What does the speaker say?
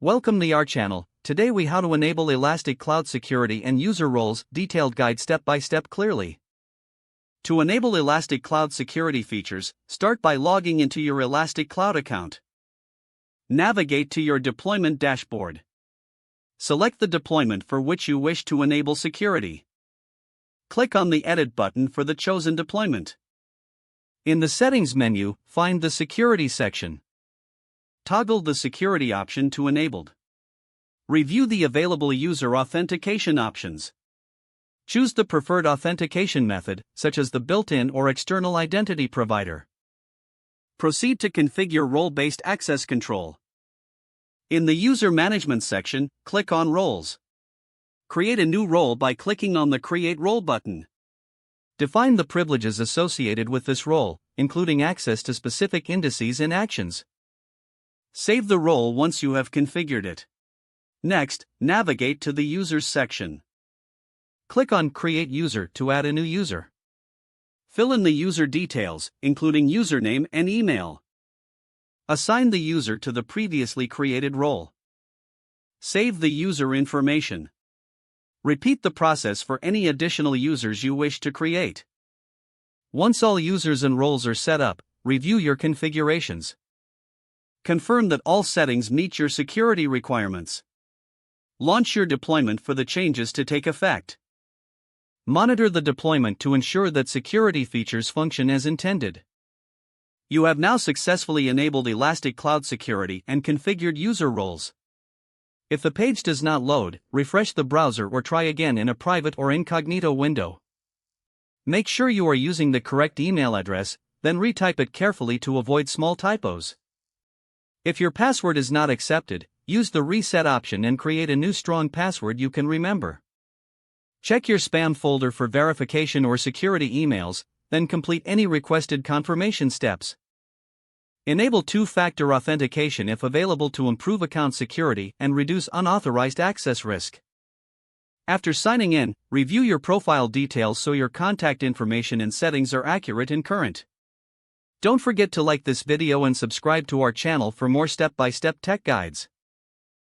Welcome to our channel. Today we how to enable Elastic Cloud security and user roles, detailed guide step by step clearly. To enable Elastic Cloud security features, start by logging into your Elastic Cloud account. Navigate to your deployment dashboard. Select the deployment for which you wish to enable security. Click on the Edit button for the chosen deployment. In the Settings menu, find the Security section. Toggle the security option to enabled. Review the available user authentication options. Choose the preferred authentication method, such as the built-in or external identity provider. Proceed to configure role-based access control. In the User Management section, click on Roles. Create a new role by clicking on the Create Role button. Define the privileges associated with this role, including access to specific indices and actions. Save the role once you have configured it. Next, navigate to the Users section. Click on Create User to add a new user. Fill in the user details, including username and email. Assign the user to the previously created role. Save the user information. Repeat the process for any additional users you wish to create. Once all users and roles are set up, review your configurations. Confirm that all settings meet your security requirements. Launch your deployment for the changes to take effect. Monitor the deployment to ensure that security features function as intended. You have now successfully enabled Elastic Cloud security and configured user roles. If the page does not load, refresh the browser or try again in a private or incognito window. Make sure you are using the correct email address, then retype it carefully to avoid small typos. If your password is not accepted, use the reset option and create a new strong password you can remember. Check your spam folder for verification or security emails, then complete any requested confirmation steps. Enable two-factor authentication if available to improve account security and reduce unauthorized access risk. After signing in, review your profile details so your contact information and settings are accurate and current. Don't forget to like this video and subscribe to our channel for more step-by-step tech guides.